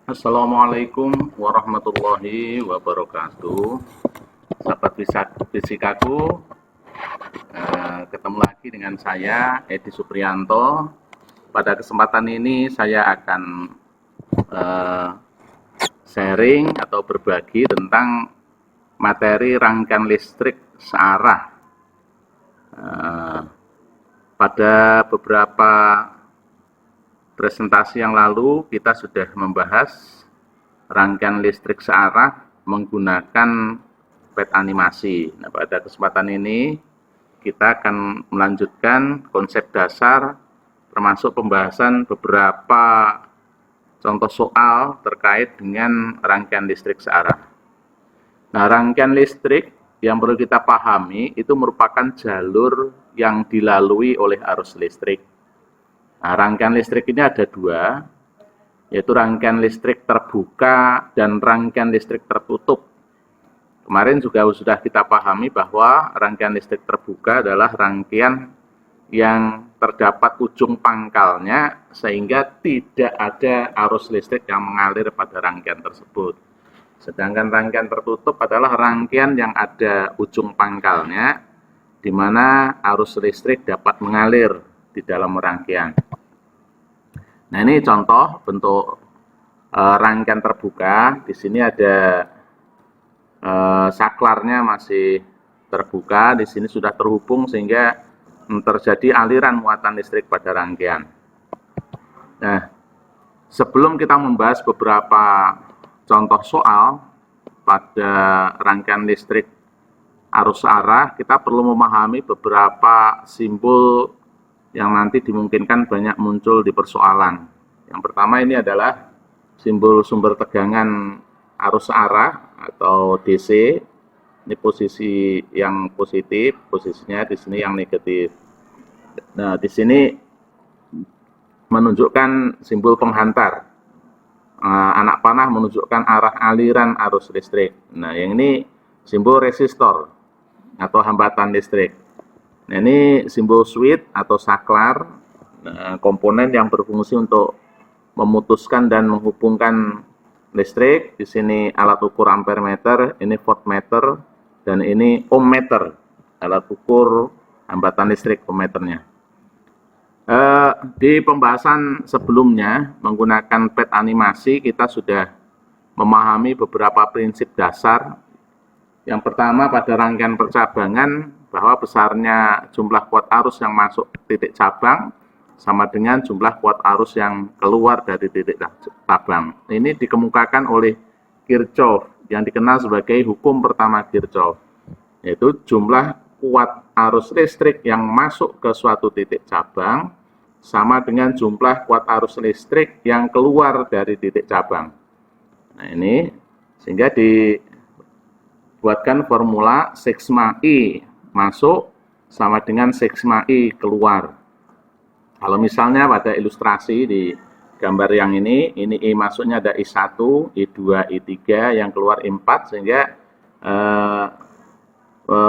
Assalamualaikum warahmatullahi wabarakatuh. Sahabat fisikaku, ketemu lagi dengan saya Edi Supriyanto. Pada kesempatan ini saya akan eh, sharing atau berbagi tentang materi rangkaian listrik searah. Eh, Pada beberapa presentasi yang lalu kita sudah membahas rangkaian listrik searah menggunakan pet animasi. Nah, pada kesempatan ini kita akan melanjutkan konsep dasar termasuk pembahasan beberapa contoh soal terkait dengan rangkaian listrik searah. Nah, rangkaian listrik yang perlu kita pahami itu merupakan jalur yang dilalui oleh arus listrik. Nah, rangkaian listrik ini ada dua, yaitu rangkaian listrik terbuka dan rangkaian listrik tertutup. Kemarin juga sudah kita pahami bahwa rangkaian listrik terbuka adalah rangkaian yang terdapat ujung pangkalnya sehingga tidak ada arus listrik yang mengalir pada rangkaian tersebut. Sedangkan rangkaian tertutup adalah rangkaian yang ada ujung pangkalnya di mana arus listrik dapat mengalir di dalam rangkaian. Nah, ini contoh bentuk rangkaian terbuka. Di sini ada saklarnya masih terbuka, di sini sudah terhubung sehingga terjadi aliran muatan listrik pada rangkaian. Nah, sebelum kita membahas beberapa contoh soal pada rangkaian listrik arus arah, kita perlu memahami beberapa simbol yang nanti dimungkinkan banyak muncul di persoalan. Yang pertama ini adalah simbol sumber tegangan arus arah atau DC. Ini posisi yang positif, posisinya di sini yang negatif. Nah, di sini menunjukkan simbol penghantar. Anak panah menunjukkan arah aliran arus listrik. Nah, yang ini simbol resistor atau hambatan listrik. Nah, ini simbol switch atau saklar, komponen yang berfungsi untuk memutuskan dan menghubungkan listrik. Di sini alat ukur ampere meter, ini voltmeter, dan ini ohmmeter, alat ukur hambatan listrik ohmmeternya. Di pembahasan sebelumnya menggunakan pet animasi kita sudah memahami beberapa prinsip dasar. Yang pertama pada rangkaian percabangan bahwa besarnya jumlah kuat arus yang masuk titik cabang sama dengan jumlah kuat arus yang keluar dari titik cabang. Ini dikemukakan oleh Kirchhoff yang dikenal sebagai hukum pertama Kirchhoff, yaitu jumlah kuat arus listrik yang masuk ke suatu titik cabang sama dengan jumlah kuat arus listrik yang keluar dari titik cabang. Nah, ini sehingga dibuatkan formula sigma I masuk sama dengan sigma I keluar. Kalau misalnya pada ilustrasi di gambar yang ini I masuknya ada I1, I2, I3, yang keluar I4, sehingga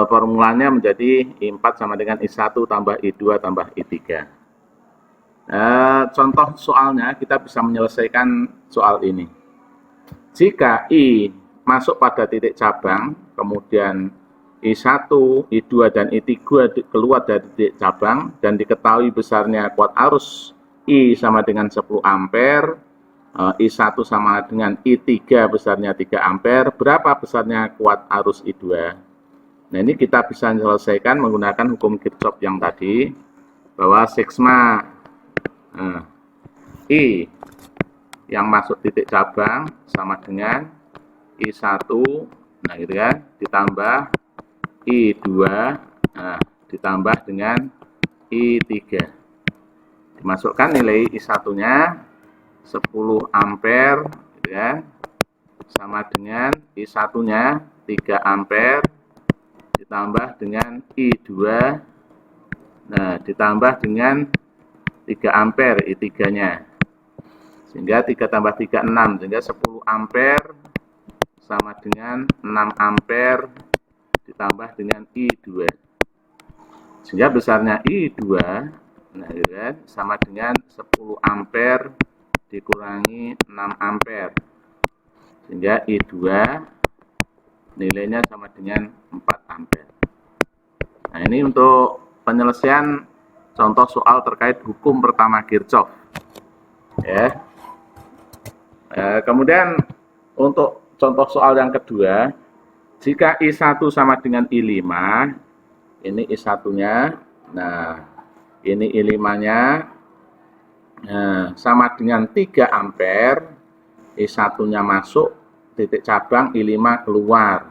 formulanya menjadi I4 sama dengan I1 tambah I2 tambah I3. Contoh soalnya kita bisa menyelesaikan soal ini. Jika I masuk pada titik cabang, kemudian I1, I2, dan I3 keluar dari titik cabang, dan diketahui besarnya kuat arus I sama dengan 10 ampere, I1 sama dengan I3 besarnya 3 ampere, berapa besarnya kuat arus I2? Nah, ini kita bisa menyelesaikan menggunakan hukum Kirchhoff yang tadi, bahwa sigma I yang masuk titik cabang sama dengan I1, nah gitu kan, ditambah I2, nah, ditambah dengan I3. Dimasukkan nilai I1-nya 10 ampere, gitu kan, sama dengan I1-nya 3 ampere, ditambah dengan I2, nah ditambah dengan 3 ampere I3-nya. Sehingga 3 tambah 3, 6, sehingga 10 ampere sama dengan 6 ampere ditambah dengan I2. Sehingga besarnya I2 nah, kan, sama dengan 10 ampere dikurangi 6 ampere. Sehingga I2 nilainya sama dengan 4 ampere. Nah, ini untuk penyelesaian contoh soal terkait hukum pertama Kirchhoff. Ya. Kemudian untuk contoh soal yang kedua, jika I1 sama dengan I5, ini I1-nya, nah ini I5-nya, sama dengan 3 ampere, I1-nya masuk, titik cabang, I5 keluar.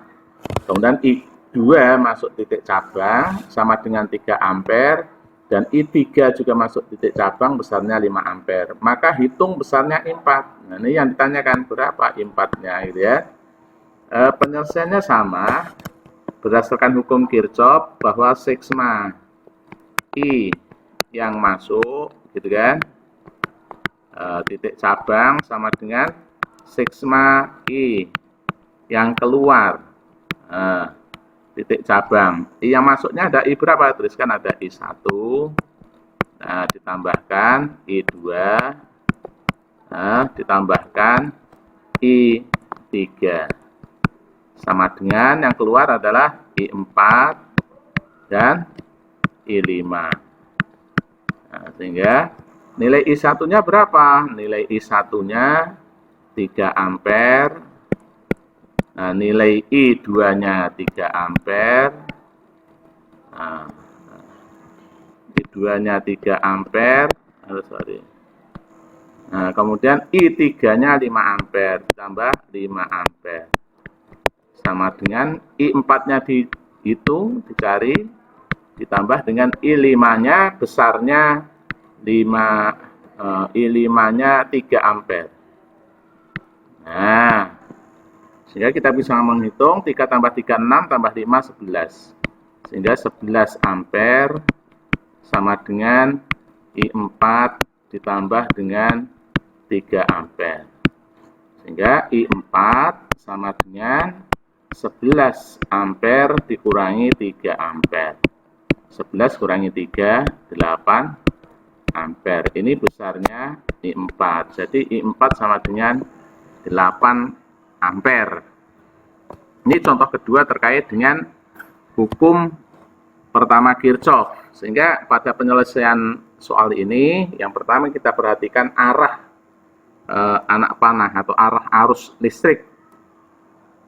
Kemudian I2 masuk titik cabang, sama dengan 3 ampere, dan I3 juga masuk titik cabang, besarnya 5 ampere. Maka hitung besarnya I4. Nah, ini yang ditanyakan, berapa I4-nya, gitu ya. Penyelesaiannya sama, berdasarkan hukum Kirchhoff, bahwa sigma I yang masuk, gitu kan, titik cabang sama dengan sigma I yang keluar, titik cabang. I yang masuknya ada I berapa? Tuliskan ada I1, nah ditambahkan I2, nah ditambahkan I3, sama dengan yang keluar adalah I4 dan I5. Nah, sehingga nilai I1-nya berapa? Nilai I1-nya 3 ampere. Nah, nilai I2-nya 3 ampere. Nah, I2-nya 3 ampere. Nah, kemudian I3-nya 5 ampere tambah 5 ampere. Sama dengan I4-nya dihitung, dicari, ditambah dengan I5-nya besarnya 5, I5-nya 3 ampere. Nah, sehingga kita bisa menghitung 3 tambah 3, 6, tambah 5, 11. Sehingga 11 ampere sama dengan I4 ditambah dengan 3 ampere. Sehingga I4 sama dengan 11 ampere dikurangi 3 ampere. 11 kurangi 3, 8 ampere. Ini besarnya I4. Jadi I4 sama dengan 8 ampere. Ini contoh kedua terkait dengan hukum pertama Kirchhoff. Sehingga pada penyelesaian soal ini, yang pertama kita perhatikan arah anak panah atau arah arus listrik.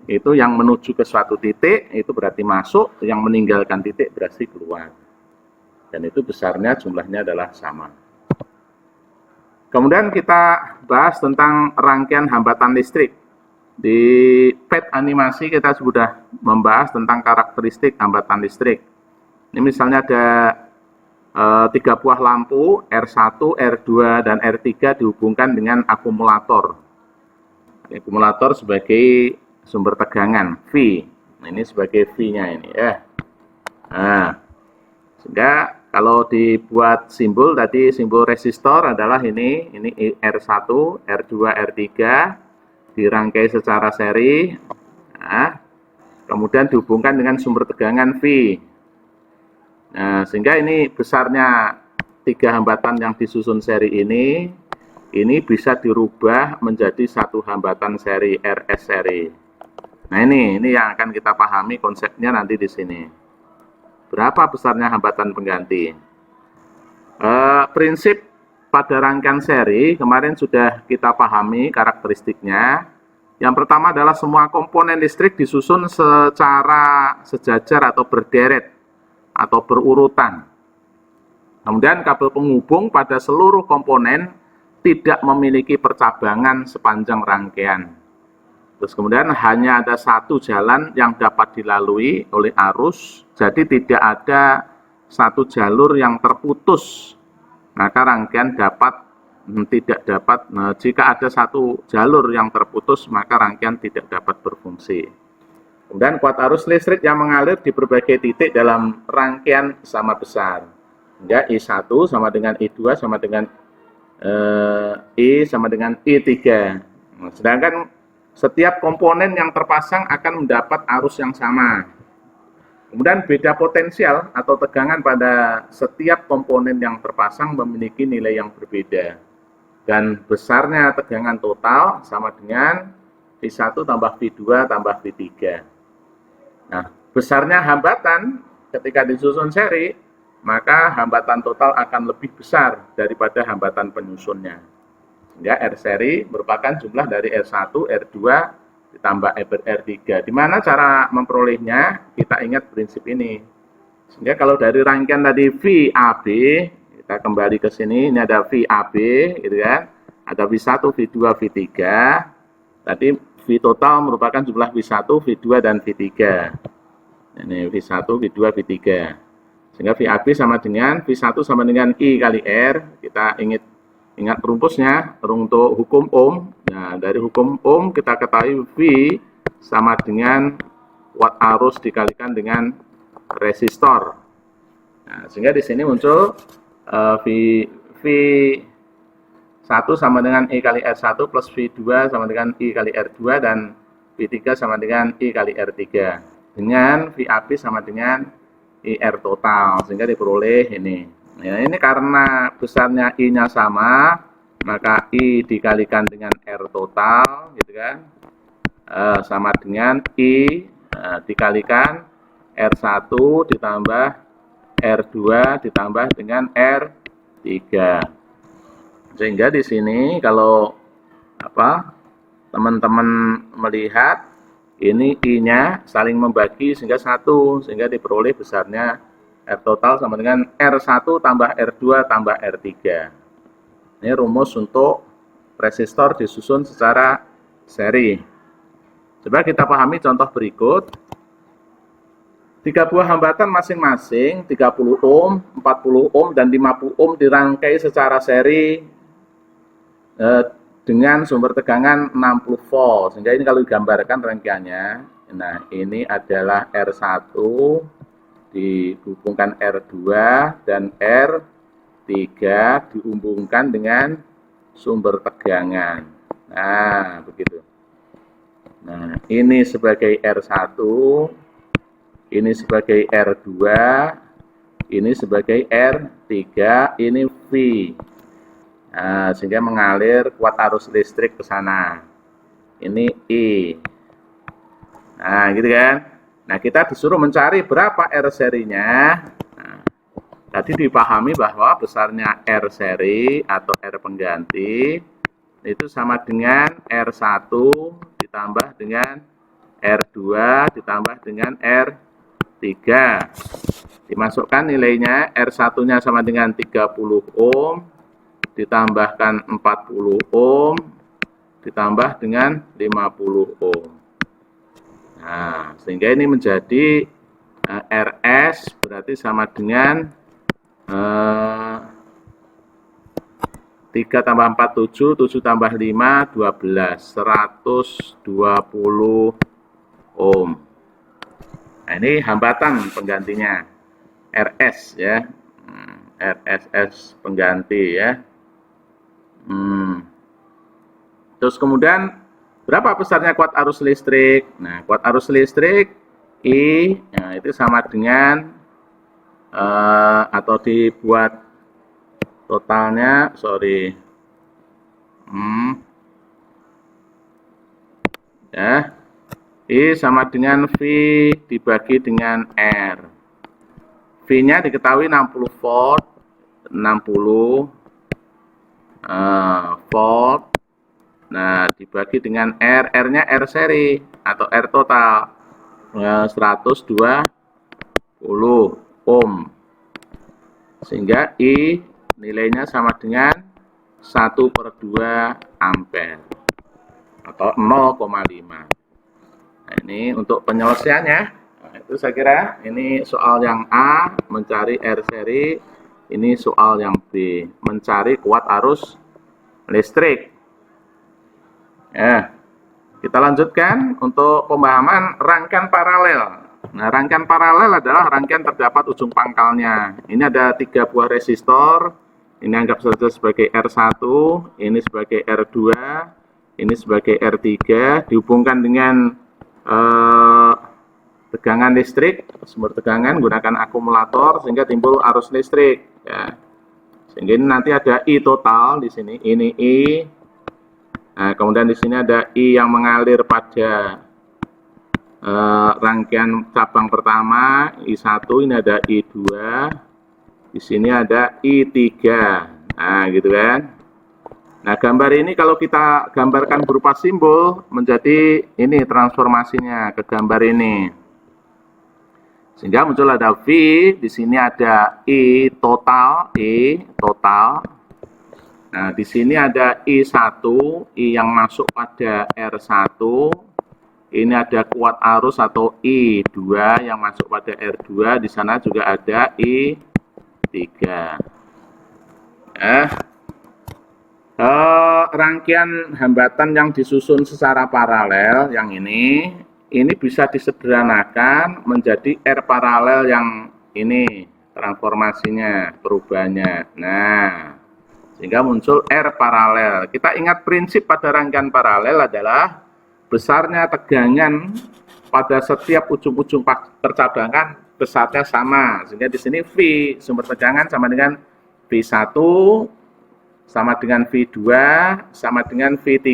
Itu yang menuju ke suatu titik, itu berarti masuk, yang meninggalkan titik berarti keluar. Dan itu besarnya jumlahnya adalah sama. Kemudian kita bahas tentang rangkaian hambatan listrik. Di PET animasi kita sudah membahas tentang karakteristik hambatan listrik. Ini misalnya ada 3 buah lampu R1, R2, dan R3 dihubungkan dengan akumulator. Akumulator sebagai sumber tegangan V. Ini sebagai V-nya ini ya. Nah, sehingga kalau dibuat simbol tadi, simbol resistor adalah ini R1, R2, R3 dirangkai secara seri. Nah, kemudian dihubungkan dengan sumber tegangan V. Nah, sehingga ini besarnya 3 hambatan yang disusun seri ini bisa dirubah menjadi satu hambatan seri RS seri. Nah, ini yang akan kita pahami konsepnya nanti di sini. Berapa besarnya hambatan pengganti? Prinsip pada rangkaian seri kemarin sudah kita pahami karakteristiknya. Yang pertama adalah semua komponen listrik disusun secara sejajar atau berderet atau berurutan. Kemudian kabel penghubung pada seluruh komponen tidak memiliki percabangan sepanjang rangkaian. Terus kemudian hanya ada satu jalan yang dapat dilalui oleh arus, jadi tidak ada satu jalur yang terputus. Maka rangkaian tidak dapat, jika ada satu jalur yang terputus, maka rangkaian tidak dapat berfungsi. Kemudian kuat arus listrik yang mengalir di berbagai titik dalam rangkaian sama besar. Hingga I1 sama dengan I2 sama dengan I sama dengan I3. Sedangkan setiap komponen yang terpasang akan mendapat arus yang sama. Kemudian beda potensial atau tegangan pada setiap komponen yang terpasang memiliki nilai yang berbeda. dan besarnya tegangan total sama dengan V1 tambah V2 tambah V3. Nah, besarnya hambatan ketika disusun seri, maka hambatan total akan lebih besar daripada hambatan penyusunnya. Sehingga R seri merupakan jumlah dari R1, R2 ditambah R3. Di mana cara memperolehnya? Kita ingat prinsip ini. Sehingga kalau dari rangkaian tadi VAB, kita kembali ke sini, ini ada VAB, gitu kan? Ada V1, V2, V3. Tadi V total merupakan jumlah V1, V2, dan V3. Ini V1, V2, V3. Sehingga VAB sama dengan V1 sama dengan I kali R. Kita ingat rumusnya untuk hukum Ohm. Nah, dari hukum Ohm kita ketahui V sama dengan watt arus dikalikan dengan resistor. Nah, sehingga di sini muncul V1 sama dengan I kali R1 plus V2 sama dengan I kali R2 dan V3 sama dengan I kali R3 dengan VAB sama dengan IR total, sehingga diperoleh ini. Nah, ini karena besarnya I-nya sama, maka I dikalikan dengan R total, gitu kan, sama dengan I dikalikan R1 ditambah R2 ditambah dengan R3. Sehingga di sini kalau teman-teman melihat ini I-nya saling membagi sehingga 1, sehingga diperoleh besarnya R total sama dengan R1 tambah R2 tambah R3. Ini rumus untuk resistor disusun secara seri. Coba kita pahami contoh berikut. 3 buah hambatan masing-masing 30 ohm, 40 ohm, dan 50 ohm dirangkai secara seri dengan sumber tegangan 60 volt. Sehingga ini kalau digambarkan rangkaiannya, nah ini adalah R1 dihubungkan R2 dan R3 dihubungkan dengan sumber tegangan. Nah, begitu. Nah, ini sebagai R1, ini sebagai R2, ini sebagai R3, ini V. Nah, sehingga mengalir kuat arus listrik ke sana. Ini I. Nah, gitu kan. Nah, kita disuruh mencari berapa R serinya. Nah, tadi dipahami bahwa besarnya R seri atau R pengganti itu sama dengan R1 ditambah dengan R2 ditambah dengan R3. Dimasukkan nilainya, R1-nya sama dengan 30 ohm ditambahkan 40 ohm ditambah dengan 50 ohm. Nah, sehingga ini menjadi RS berarti sama dengan 3 tambah 4 7, 7 tambah 5 12, 120 ohm. Nah, ini hambatan penggantinya RS ya. RSS pengganti ya. Terus kemudian berapa besarnya kuat arus listrik? Nah, kuat arus listrik I, nah, itu sama dengan atau dibuat totalnya, ya, I sama dengan V dibagi dengan R. V-nya diketahui 60 volt, 60 volt. Nah, dibagi dengan R, R-nya R seri atau R total 120 ohm. Sehingga I nilainya sama dengan 1/2 ampere atau 0,5. Nah, ini untuk penyelesaiannya. Nah, itu saya kira ini soal yang A, mencari R seri. Ini soal yang B, mencari kuat arus listrik. Ya, kita lanjutkan untuk pemahaman rangkaian paralel. Nah, rangkaian paralel adalah rangkaian terdapat ujung pangkalnya. Ini ada 3 buah resistor. Ini anggap saja sebagai R1, ini sebagai R2, ini sebagai R3, dihubungkan dengan tegangan listrik, sumber tegangan gunakan akumulator sehingga timbul arus listrik. Ya. Sehingga ini nanti ada I total di sini, ini I. Nah, kemudian di sini ada I yang mengalir pada rangkaian cabang pertama, I1, ini ada I2. Di sini ada I3. Nah, gitu kan. Nah, gambar ini kalau kita gambarkan berupa simbol, menjadi ini transformasinya ke gambar ini. Sehingga muncul ada V, di sini ada I total, Nah, di sini ada I1, I yang masuk pada R1. Ini ada kuat arus atau I2 yang masuk pada R2. Di sana juga ada I3. Rangkaian hambatan yang disusun secara paralel yang ini bisa disederhanakan menjadi R paralel yang ini transformasinya, perubahannya. Nah, sehingga muncul R paralel. Kita ingat prinsip pada rangkaian paralel adalah besarnya tegangan pada setiap ujung-ujung percabangan besarnya sama. Sehingga di sini V sumber tegangan sama dengan V1 sama dengan V2 sama dengan V3.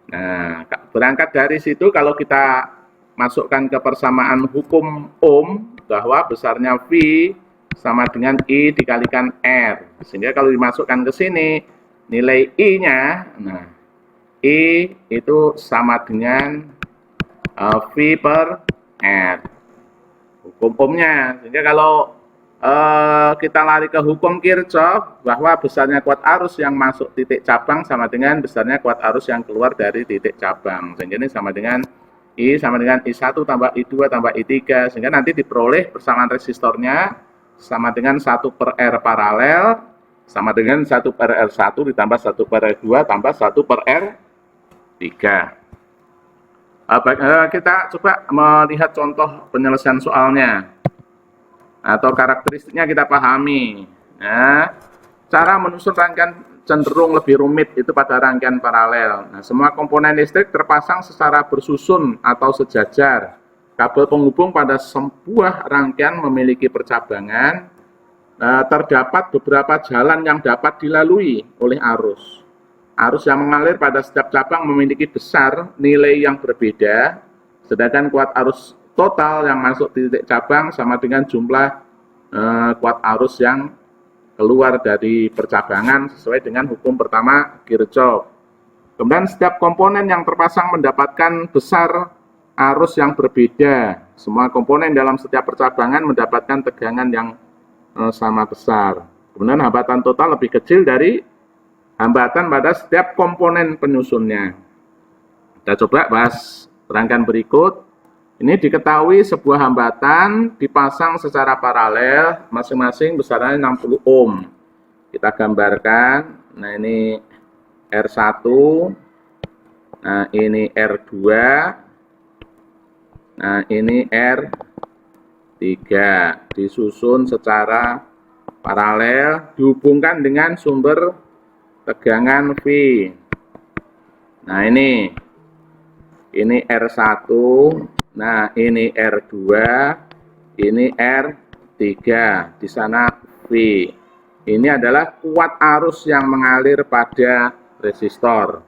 Nah, berangkat dari situ kalau kita masukkan ke persamaan hukum Ohm bahwa besarnya V sama dengan I dikalikan R. Sehingga kalau dimasukkan ke sini nilai I-nya, nah I itu sama dengan V per R. Hukum Ohm-nya. Sehingga kalau kita lari ke hukum Kirchhoff bahwa besarnya kuat arus yang masuk titik cabang sama dengan besarnya kuat arus yang keluar dari titik cabang. Sehingga ini sama dengan I sama dengan I1 tambah I2 tambah I3. Sehingga nanti diperoleh persamaan resistornya sama dengan 1 per R paralel sama dengan 1 per R1 ditambah 1 per R2 tambah 1 per R3. Kita coba melihat contoh penyelesaian soalnya. Atau karakteristiknya kita pahami. Nah, cara menyusun rangkaian cenderung lebih rumit itu pada rangkaian paralel. Nah, semua komponen listrik terpasang secara bersusun atau sejajar. Kabel penghubung pada sebuah rangkaian memiliki percabangan. Terdapat beberapa jalan yang dapat dilalui oleh arus. Arus yang mengalir pada setiap cabang memiliki besar nilai yang berbeda, sedangkan kuat arus total yang masuk di titik cabang sama dengan jumlah kuat arus yang keluar dari percabangan sesuai dengan hukum pertama Kirchhoff. Kemudian setiap komponen yang terpasang mendapatkan besar arus yang berbeda. Semua komponen dalam setiap percabangan mendapatkan tegangan yang sama besar. Kemudian hambatan total lebih kecil dari hambatan pada setiap komponen penyusunnya. Kita coba bahas rangkaian berikut. Ini diketahui sebuah hambatan dipasang secara paralel, masing-masing besarnya 60 ohm. Kita gambarkan, nah ini R1, nah ini R2, nah ini R3. Disusun secara paralel, dihubungkan dengan sumber tegangan V. Nah ini R1, nah ini R2, ini R3, di sana V. Ini adalah kuat arus yang mengalir pada resistor.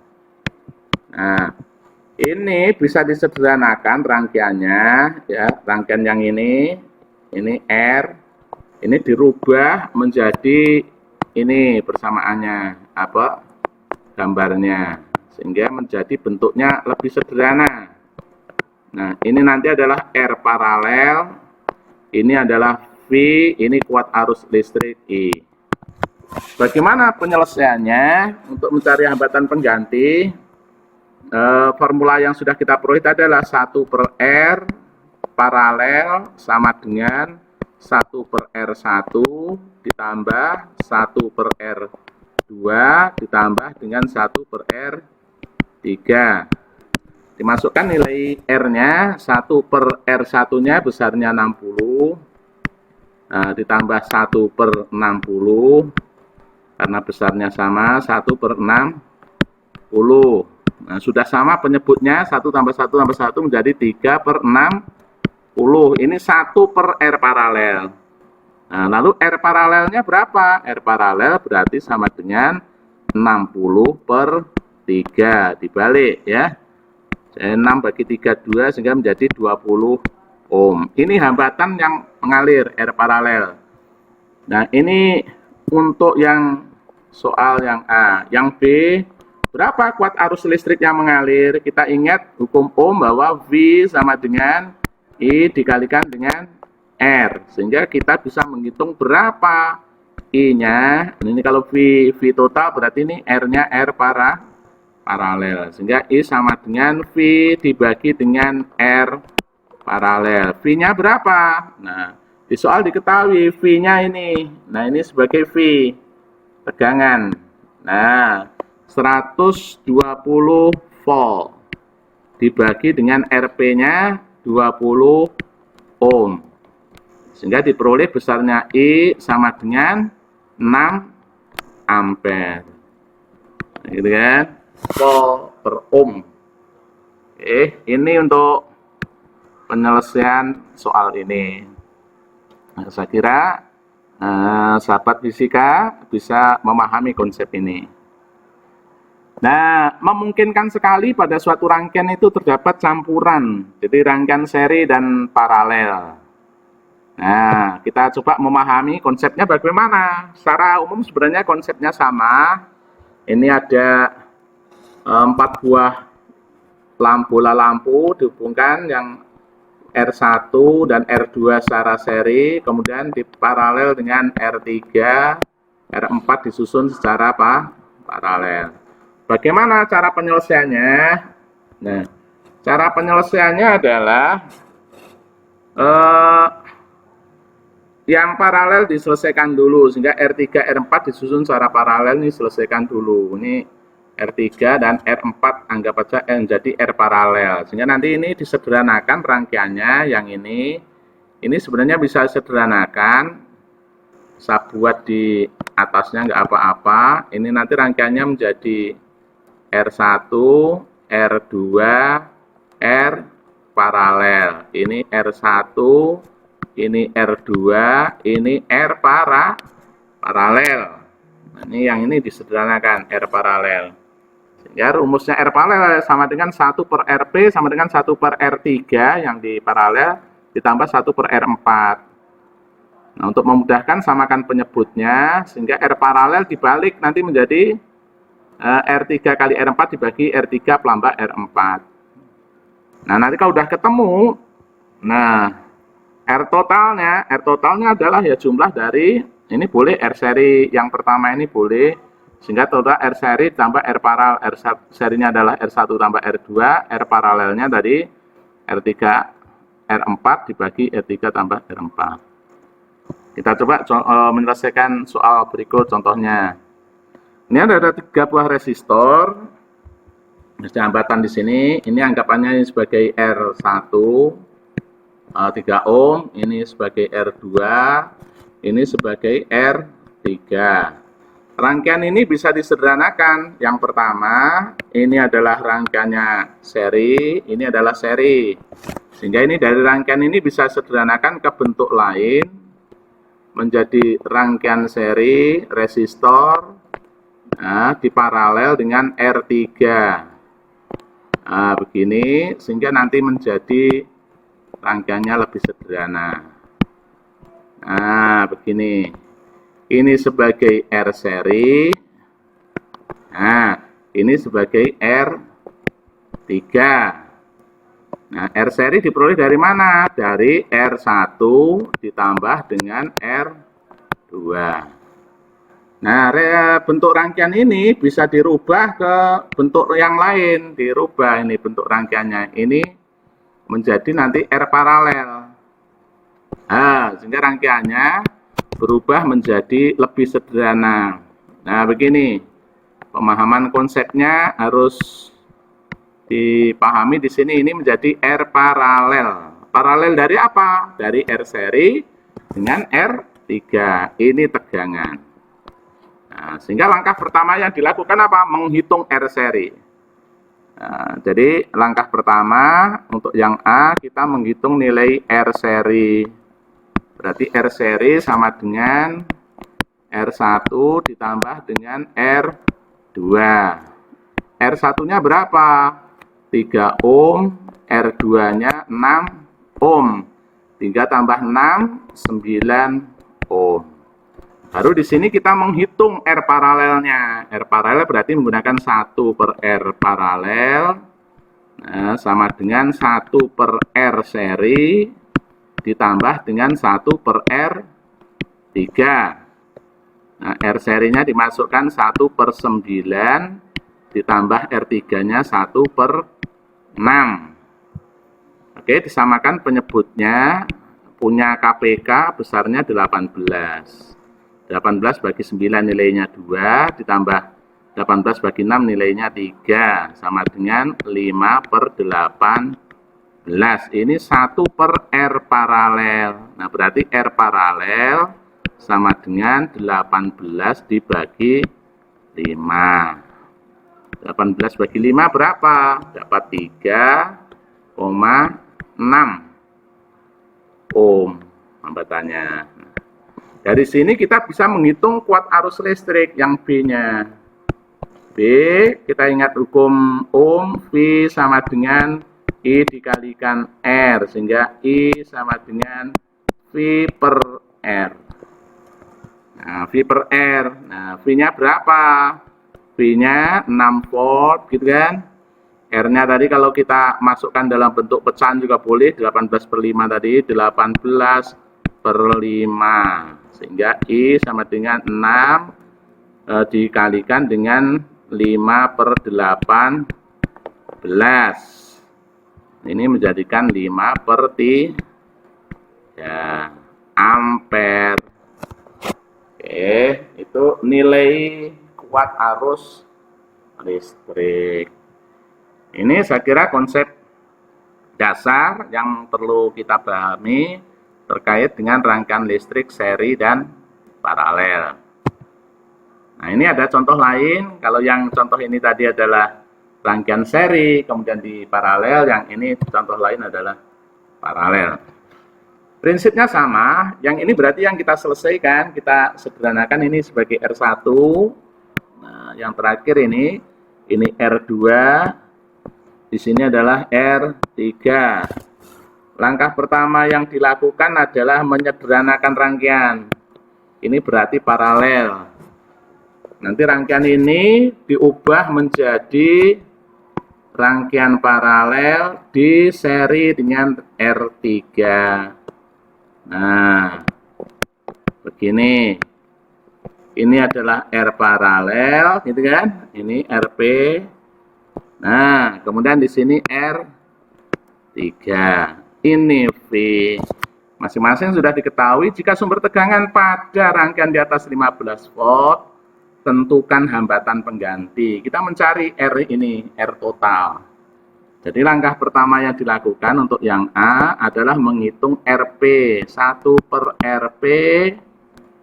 Nah, ini bisa disederhanakan rangkaiannya, ya, rangkaian yang ini R, ini dirubah menjadi ini persamaannya, apa gambarnya, sehingga menjadi bentuknya lebih sederhana. Nah, ini nanti adalah R paralel, ini adalah V, ini kuat arus listrik I. Bagaimana penyelesaiannya? Untuk mencari hambatan pengganti, formula yang sudah kita peroleh adalah 1 per R paralel sama dengan 1 per R1 ditambah 1 per R2 ditambah dengan 1 per R3. Dimasukkan nilai R-nya, 1 per R1-nya besarnya 60, nah, ditambah 1 per 60, karena besarnya sama, 1 per 60. Nah, sudah sama penyebutnya, 1 tambah 1 tambah 1 menjadi 3 per 60. Ini 1 per R paralel. Nah, lalu R paralelnya berapa? R paralel berarti sama dengan 60 per 3 dibalik ya. 6 bagi 3 2 sehingga menjadi 20 ohm. Ini hambatan yang mengalir R paralel. Nah, ini untuk yang soal yang A. Yang B, berapa kuat arus listrik yang mengalir? Kita ingat hukum Ohm bahwa V sama dengan I dikalikan dengan R. Sehingga kita bisa menghitung berapa I-nya. Ini kalau V total berarti ini R-nya R paralel. Sehingga I sama dengan V dibagi dengan R paralel. V-nya berapa? Nah, di soal diketahui V-nya ini. Nah, ini sebagai V tegangan. Nah, 120 volt dibagi dengan RP-nya 20 ohm. Sehingga diperoleh besarnya I sama dengan 6 ampere. Gitu kan? Volt per ohm. Oke, ini untuk penyelesaian soal ini. Nah, saya kira sahabat fisika bisa memahami konsep ini. Nah, memungkinkan sekali pada suatu rangkaian itu terdapat campuran, jadi rangkaian seri dan paralel. Nah, kita coba memahami konsepnya bagaimana. Secara umum sebenarnya konsepnya sama. Ini ada 4 buah bola lampu dihubungkan yang R1 dan R2 secara seri, kemudian diparalel dengan R3, R4 disusun secara paralel. Bagaimana cara penyelesaiannya? Nah, cara penyelesaiannya adalah yang paralel diselesaikan dulu, sehingga R3, R4 disusun secara paralel, ini selesaikan dulu. Ini R3 dan R4 anggap aja jadi R paralel. Sehingga nanti ini disederhanakan rangkaiannya yang ini sebenarnya bisa sederhanakan. Saya buat di atasnya nggak apa-apa. Ini nanti rangkaiannya menjadi R1, R2, R paralel. Ini R1, ini R2, ini R paralel. Nah, ini yang ini disederhanakan R paralel. Ya, rumusnya R paralel sama dengan 1 per RP sama dengan 1 per R3 yang di paralel ditambah 1 per R4. Nah, untuk memudahkan samakan penyebutnya sehingga R paralel dibalik nanti menjadi R3 kali R4 dibagi R3 pelambak R4. Nah, nanti kalau udah ketemu, nah R totalnya adalah ya jumlah dari, ini boleh R seri yang pertama ini boleh, sehingga total R seri tambah R paralel. R serinya adalah R1 tambah R2, R paralelnya dari R3 R4 dibagi R3 tambah R4. Kita coba menyelesaikan soal berikut contohnya. Ini ada 3 buah resistor. Hambatan di sini, ini anggapannya sebagai R1 3 ohm, ini sebagai R2, ini sebagai R3. Rangkaian ini bisa disederhanakan. Yang pertama, ini adalah rangkaiannya seri, ini adalah seri. Sehingga ini dari rangkaian ini bisa sederhanakan ke bentuk lain, menjadi rangkaian seri resistor diparalel dengan R3. Nah, begini, sehingga nanti menjadi rangkaiannya lebih sederhana. Nah, begini. Ini sebagai R seri. Nah, ini sebagai R3. Nah, R seri diperoleh dari mana? Dari R1 ditambah dengan R2. Nah, bentuk rangkaian ini bisa dirubah ke bentuk yang lain. Dirubah ini bentuk rangkaiannya. Ini menjadi nanti R paralel. Nah, sehingga rangkaiannya berubah menjadi lebih sederhana. Nah, begini. Pemahaman konsepnya harus dipahami di sini, ini menjadi R paralel. Paralel dari apa? Dari R seri dengan R3. Ini tegangan. Nah, sehingga langkah pertama yang dilakukan apa? Menghitung R seri. Nah, jadi langkah pertama untuk yang A kita menghitung nilai R seri. Berarti R seri sama dengan R1 ditambah dengan R2. R1-nya berapa? 3 ohm, R2-nya 6 ohm. 3 tambah 6, 9 ohm. Baru di sini kita menghitung R paralelnya. R paralel berarti menggunakan 1 per R paralel. Nah, sama dengan 1 per R seri ditambah dengan 1 per R3. Nah, R serinya dimasukkan 1 per 9 ditambah R3-nya 1 per 6. Oke, disamakan penyebutnya, punya KPK besarnya 18. 18 bagi 9 nilainya 2, ditambah 18 bagi 6 nilainya 3, sama dengan 5 per 18. Ini 1 per R paralel. Nah, berarti R paralel sama dengan 18 dibagi 5. 18 bagi 5 berapa? Dapat 3,6 ohm hambatannya. Dari sini kita bisa menghitung kuat arus listrik yang B-nya. B, kita ingat hukum ohm, V sama dengan I dikalikan R, sehingga I sama dengan V per R. Nah, V per R. Nah, V-nya berapa? V-nya 6 volt, gitu kan? R-nya tadi kalau kita masukkan dalam bentuk pecahan juga boleh, 18 per 5 tadi, 18 per 5. Sehingga I sama dengan 6 dikalikan dengan 5 per 18. Ini menjadikan 5 per 3 ampere. Oke, itu nilai kuat arus listrik. Ini saya kira konsep dasar yang perlu kita pahami terkait dengan rangkaian listrik seri dan paralel. Nah, ini ada contoh lain. Kalau yang contoh ini tadi adalah rangkaian seri, kemudian di paralel, yang ini contoh lain adalah paralel. Prinsipnya sama, yang ini berarti yang kita selesaikan, kita sederhanakan ini sebagai R1. Nah, yang terakhir ini R2, di sini adalah R3. Langkah pertama yang dilakukan adalah menyederhanakan rangkaian. Ini berarti paralel. Nanti rangkaian ini diubah menjadi rangkaian paralel di seri dengan R3. Nah, begini. Ini adalah R paralel, gitu kan? Ini RP. Nah, kemudian di sini R3. Ini V. Masing-masing sudah diketahui jika sumber tegangan pada rangkaian di atas 15 volt, tentukan hambatan pengganti. Kita mencari R ini, R total. Jadi langkah pertama yang dilakukan untuk yang A adalah menghitung RP. 1 per RP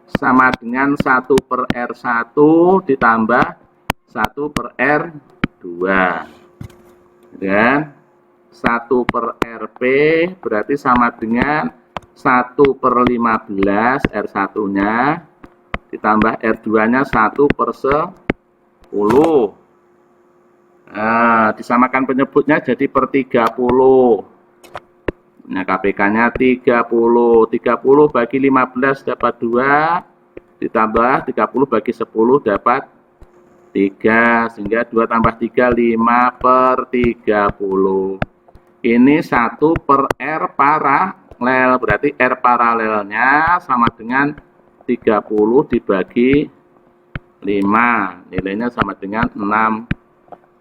sama dengan 1 per R1 ditambah 1 per R2. Dan 1 per RP berarti sama dengan 1 per 15 R1-nya ditambah R2-nya 1 per 10. Nah, disamakan penyebutnya jadi per 30. Nah, KPK-nya 30. 30 bagi 15 dapat 2, ditambah 30 bagi 10 dapat 3, sehingga 2 tambah 3, 5 per 30. Ini 1 per R paralel, berarti R paralelnya sama dengan 30 dibagi 5, nilainya sama dengan 6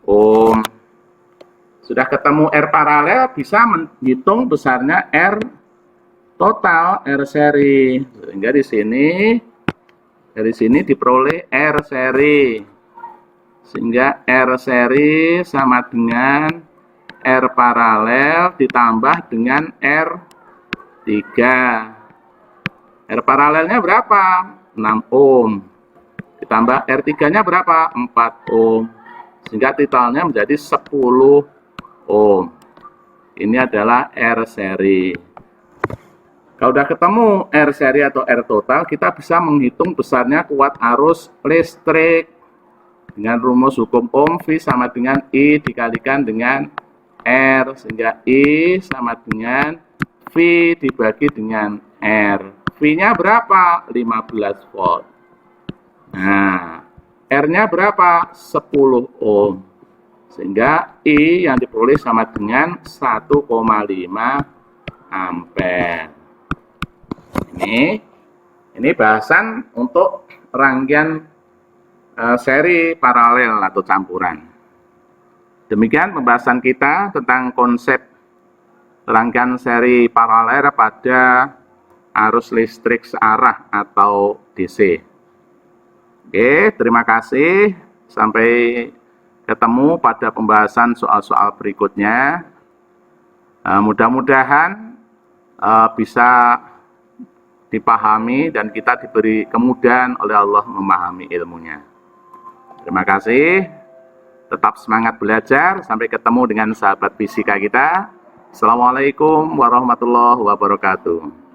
ohm. Sudah ketemu R paralel, bisa menghitung besarnya R total, R seri. Sehingga di sini, dari sini diperoleh R seri. Sehingga R seri sama dengan R paralel ditambah dengan R3. R paralelnya berapa? 6 ohm. Ditambah R3-nya berapa? 4 ohm. Sehingga totalnya menjadi 10 ohm. Ini adalah R seri. Kalau udah ketemu R seri atau R total, kita bisa menghitung besarnya kuat arus listrik dengan rumus hukum Ohm. V sama dengan I dikalikan dengan R, sehingga I sama dengan V dibagi dengan R. V-nya berapa? 15 volt. Nah, R-nya berapa? 10 ohm. Sehingga I yang diperoleh sama dengan 1,5 ampere. Ini bahasan untuk rangkaian seri paralel atau campuran. Demikian pembahasan kita tentang konsep rangkaian seri paralel pada arus listrik searah atau DC. Oke, terima kasih. Sampai ketemu pada pembahasan soal-soal berikutnya. Mudah-mudahan bisa dipahami dan kita diberi kemudahan oleh Allah memahami ilmunya. Terima kasih. Tetap semangat belajar. Sampai ketemu dengan sahabat fisika kita. Assalamualaikum warahmatullahi wabarakatuh.